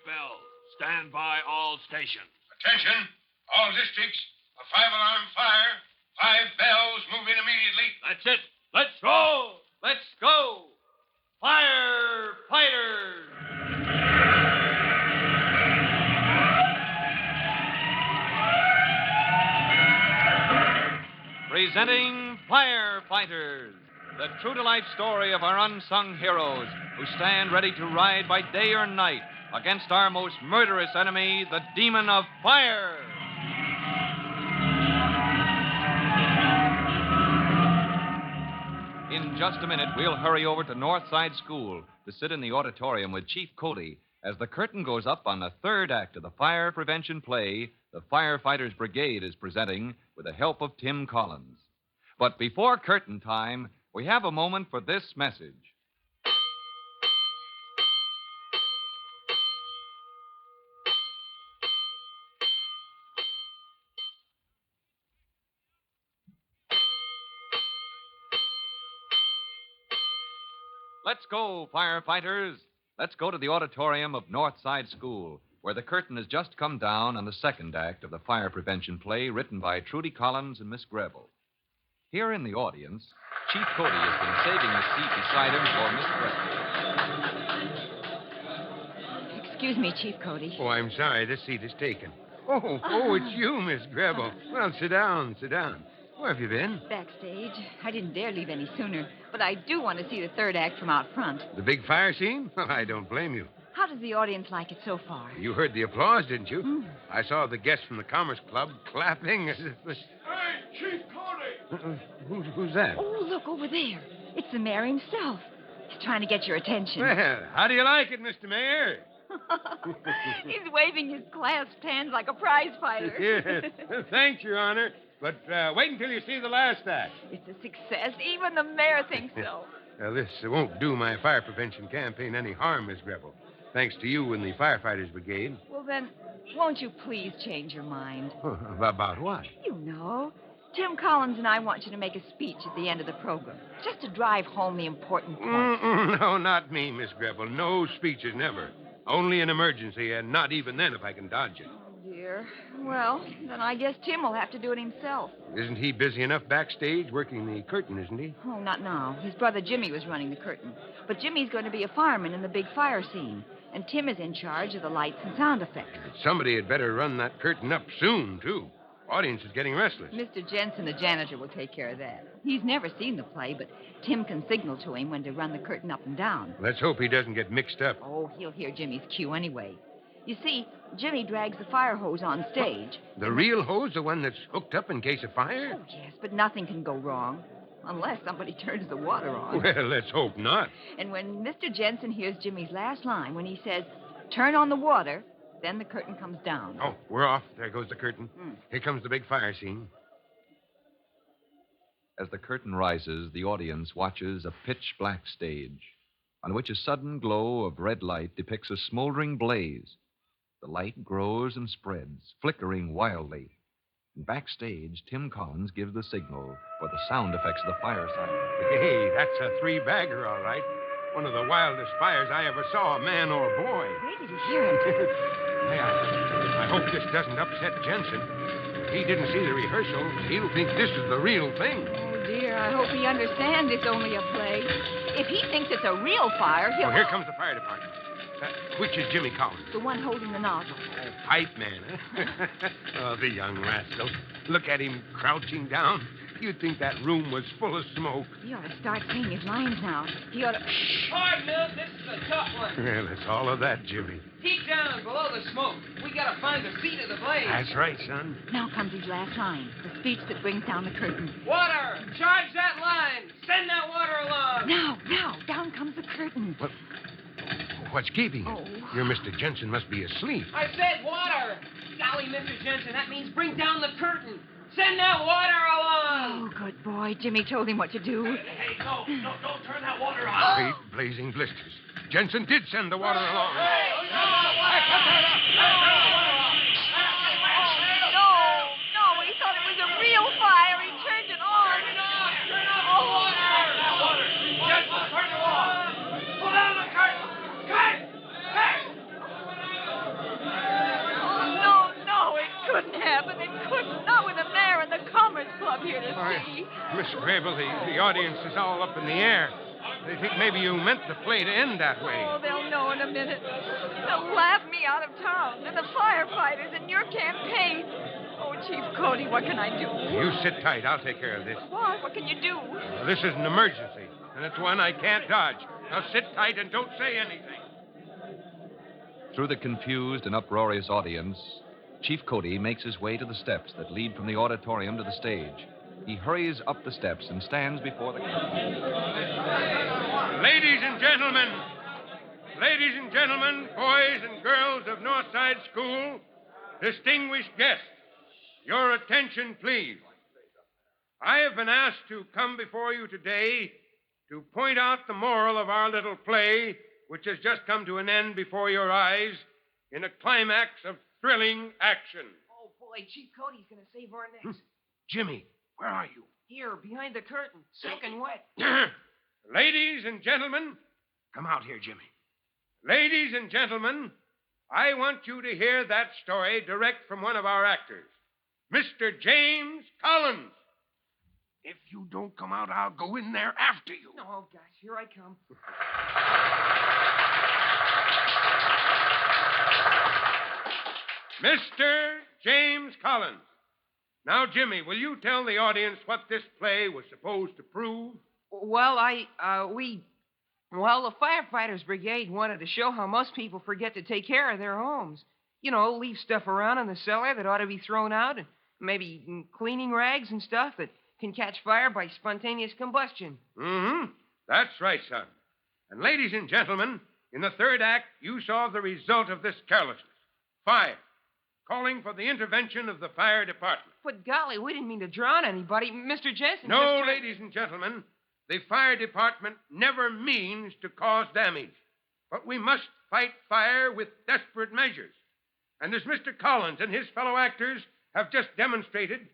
bells. Stand by all stations. Attention, all districts. A 5-alarm fire. 5 bells. Move in immediately. That's it. Let's go. Let's go. Firefighters. Presenting Firefighters, the true-to-life story of our unsung heroes who stand ready to ride by day or night against our most murderous enemy, the demon of fire. In just a minute, we'll hurry over to Northside School to sit in the auditorium with Chief Cody as the curtain goes up on the third act of the fire prevention play the Firefighters Brigade is presenting with the help of Tim Collins. But before curtain time, we have a moment for this message. Let's go, firefighters. Let's go to the auditorium of Northside School, where the curtain has just come down on the second act of the fire prevention play written by Trudy Collins and Miss Greville. Here in the audience, Chief Cody has been saving the seat beside him for Miss Greville. Excuse me, Chief Cody. Oh, I'm sorry. This seat is taken. Oh, it's you, Miss Greville. Well, sit down. Where have you been? Backstage. I didn't dare leave any sooner, but I do want to see the third act from out front. The big fire scene? Well, I don't blame you. How does the audience like it so far? You heard the applause, didn't you? I saw the guests from the Commerce Club clapping as if... Hey, Chief Cody! Who's that? Oh, look, over there. It's the mayor himself. He's trying to get your attention. Well, how do you like it, Mr. Mayor? He's waving his clasped hands like a prize fighter. Yes. Thanks, Your Honor. But wait until you see the last act. It's a success. Even the mayor thinks so. Now, this won't do my fire prevention campaign any harm, Miss Greville. Thanks to you and the Firefighters Brigade. Well, then, won't you please change your mind? About what? You know. Tim Collins and I want you to make a speech at the end of the program, just to drive home the important points. No, not me, Miss Greville. No speeches, never. Only an emergency, and not even then if I can dodge it. Oh, dear. Well, then I guess Tim will have to do it himself. Isn't he busy enough backstage working the curtain, isn't he? Oh, not now. His brother Jimmy was running the curtain. But Jimmy's going to be a fireman in the big fire scene. And Tim is in charge of the lights and sound effects. Somebody had better run that curtain up soon, too. Audience is getting restless. Mr. Jensen, the janitor, will take care of that. He's never seen the play, but Tim can signal to him when to run the curtain up and down. Let's hope he doesn't get mixed up. Oh, he'll hear Jimmy's cue anyway. You see, Jimmy drags the fire hose on stage. The real hose, the one that's hooked up in case of fire? Oh, yes, but nothing can go wrong. Unless somebody turns the water on. Well, let's hope not. And when Mr. Jensen hears Jimmy's last line, when he says, "Turn on the water," then the curtain comes down. Oh, we're off. There goes the curtain. Here comes the big fire scene. As the curtain rises, the audience watches a pitch-black stage on which a sudden glow of red light depicts a smoldering blaze. The light grows and spreads, flickering wildly. And backstage, Tim Collins gives the signal for the sound effects of the fire siren. Hey, that's a 3-bagger, all right. One of the wildest fires I ever saw, man or boy. Where did he hear it? Hey, I hope this doesn't upset Jensen. If he didn't see the rehearsal, he'll think this is the real thing. Oh, dear, I hope he understands it's only a play. If he thinks it's a real fire, he'll... Oh, here comes the fire department. Which is Jimmy Collins? The one holding the nozzle. Oh, pipe man, huh? Oh, the young rascal. Look at him crouching down. You'd think that room was full of smoke. He ought to start saying his lines now. He ought to... Hard, Mills. This is a tough one. Well, it's all of that, Jimmy. Deep down below the smoke, we gotta find the seat of the blaze. That's right, son. Now comes his last line, the speech that brings down the curtain. Water! Charge that line! Send that water along! Now, down comes the curtain. What's keeping it? Oh. Your Mr. Jensen must be asleep. I said water! Golly, Mr. Jensen, that means bring down the curtain. Send that water along! Oh, good boy. Jimmy told him what to do. Hey, no, don't turn that water on. Great blazing blisters. Jensen did send the water along. No, he thought it was a real fire. He turned it on. Turn off the water! Jensen, turn it off. Pull down the curtain. Cut! Hey! Miss Grable, the audience is all up in the air. They think maybe you meant the play to end that way. Oh, they'll know in a minute. They'll laugh me out of town, and the firefighters, and your campaign. Oh, Chief Cody, what can I do? You sit tight. I'll take care of this. What? What can you do? This is an emergency, and it's one I can't dodge. Now sit tight and don't say anything. Through the confused and uproarious audience, Chief Cody makes his way to the steps that lead from the auditorium to the stage. He hurries up the steps and stands before the curtain. Ladies and gentlemen, boys and girls of Northside School, distinguished guests, your attention, please. I have been asked to come before you today to point out the moral of our little play, which has just come to an end before your eyes in a climax of thrilling action. Oh, boy, Chief Cody's going to save our necks. Jimmy, where are you? Here, behind the curtain, soaking wet. Ladies and gentlemen, come out here, Jimmy. Ladies and gentlemen, I want you to hear that story direct from one of our actors, Mr. James Collins. If you don't come out, I'll go in there after you. Oh, gosh, here I come. Mr. James Collins. Now, Jimmy, will you tell the audience what this play was supposed to prove? Well, the Firefighters Brigade wanted to show how most people forget to take care of their homes. You know, leave stuff around in the cellar that ought to be thrown out, and maybe cleaning rags and stuff that can catch fire by spontaneous combustion. Mm-hmm. That's right, son. And ladies and gentlemen, in the third act, you saw the result of this carelessness. Fire. Calling for the intervention of the fire department. But golly, we didn't mean to drown anybody. Mr. Jensen. No, ladies and gentlemen, the fire department never means to cause damage. But we must fight fire with desperate measures. And as Mr. Collins and his fellow actors have just demonstrated,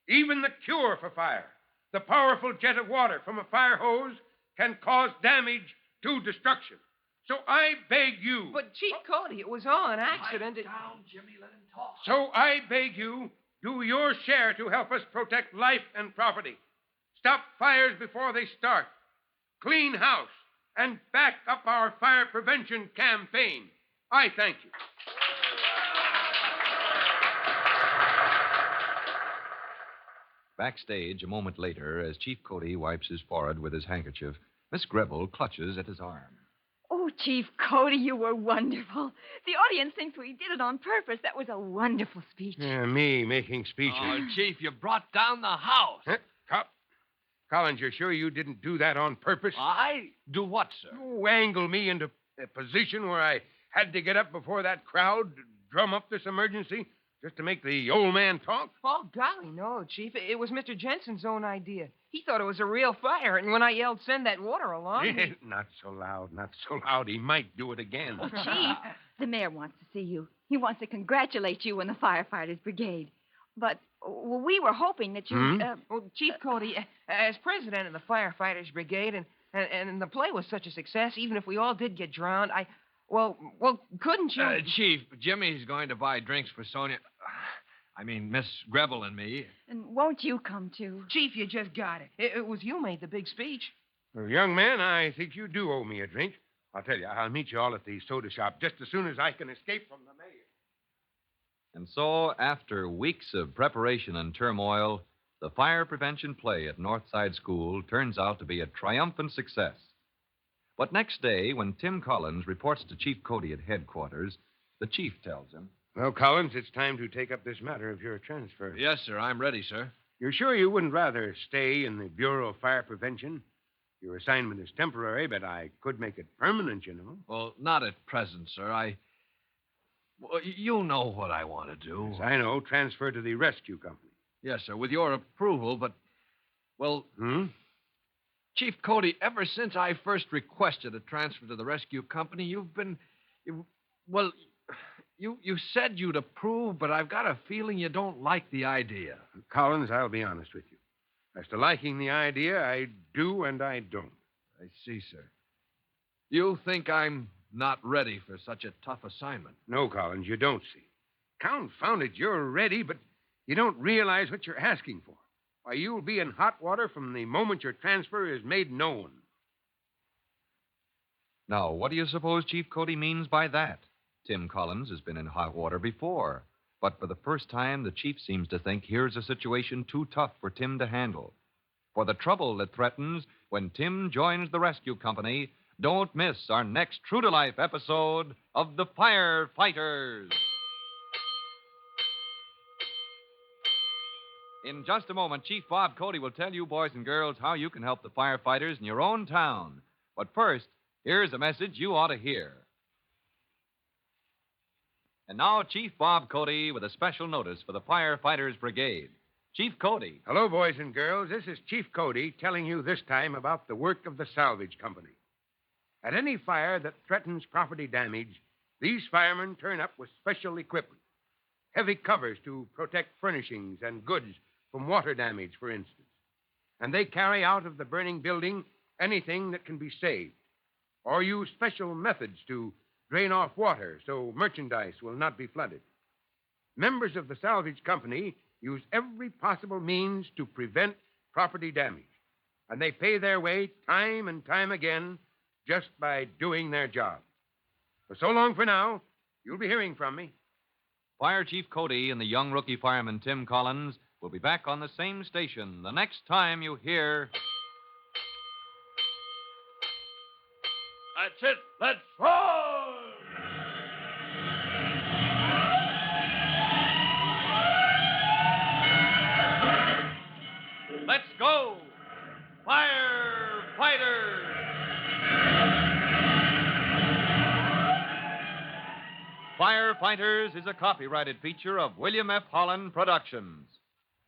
even the cure for fire, the powerful jet of water from a fire hose, can cause damage to destruction. So I beg you... But, Chief Cody, it was all an accident. Pipe down, Jimmy. Let him talk. So I beg you, do your share to help us protect life and property. Stop fires before they start. Clean house. And back up our fire prevention campaign. I thank you. Backstage, a moment later, as Chief Cody wipes his forehead with his handkerchief, Miss Grable clutches at his arm. Oh, Chief Cody, you were wonderful. The audience thinks we did it on purpose. That was a wonderful speech. Me making speeches. Oh, Chief, you brought down the house. Huh? Collins, you're sure you didn't do that on purpose? I? Do what, sir? You angled me into a position where I had to get up before that crowd to drum up this emergency just to make the old man talk? Oh, golly, no, Chief. It was Mr. Jensen's own idea. He thought it was a real fire, and when I yelled, send that water along... Not so loud, not so loud. He might do it again. Oh, Chief, the mayor wants to see you. He wants to congratulate you and the Firefighters Brigade. But we were hoping that you... Well, Chief Cody, as president of the Firefighters Brigade, and the play was such a success, even if we all did get drowned, Well, couldn't you... Chief, Jimmy's going to buy drinks for Sonia... Miss Grable and me. And won't you come, too? Chief, you just got it. It was you made the big speech. Well, young man, I think you do owe me a drink. I'll tell you, I'll meet you all at the soda shop just as soon as I can escape from the mayor. And so, after weeks of preparation and turmoil, the fire prevention play at Northside School turns out to be a triumphant success. But next day, when Tim Collins reports to Chief Cody at headquarters, the chief tells him... Well, Collins, it's time to take up this matter of your transfer. Yes, sir. I'm ready, sir. You're sure you wouldn't rather stay in the Bureau of Fire Prevention? Your assignment is temporary, but I could make it permanent, you know. Well, not at present, sir. Well, you know what I want to do. Yes, I know. Transfer to the rescue company. Yes, sir, with your approval, but, well... Chief Cody, ever since I first requested a transfer to the rescue company, you've been... You said you'd approve, but I've got a feeling you don't like the idea. Collins, I'll be honest with you. As to liking the idea, I do and I don't. I see, sir. You think I'm not ready for such a tough assignment? No, Collins, you don't see. Confound it, you're ready, but you don't realize what you're asking for. why, you'll be in hot water from the moment your transfer is made known. Now, what do you suppose Chief Cody means by that? Tim Collins has been in hot water before, but for the first time, the chief seems to think here's a situation too tough for Tim to handle. For the trouble that threatens when Tim joins the rescue company, don't miss our next true-to-life episode of The Firefighters. In just a moment, Chief Bob Cody will tell you, boys and girls, how you can help the firefighters in your own town. But first, here's a message you ought to hear. And now, Chief Bob Cody with a special notice for the Firefighters Brigade. Chief Cody. Hello, boys and girls. This is Chief Cody telling you this time about the work of the salvage company. At any fire that threatens property damage, these firemen turn up with special equipment. Heavy covers to protect furnishings and goods from water damage, for instance. And they carry out of the burning building anything that can be saved, or use special methods to drain off water so merchandise will not be flooded. Members of the salvage company use every possible means to prevent property damage, and they pay their way time and time again just by doing their job. So long for now. You'll be hearing from me. Fire Chief Cody and the young rookie fireman Tim Collins will be back on the same station the next time you hear... That's it. Let's roar! Let's go! Firefighters! Firefighters is a copyrighted feature of William F. Holland Productions.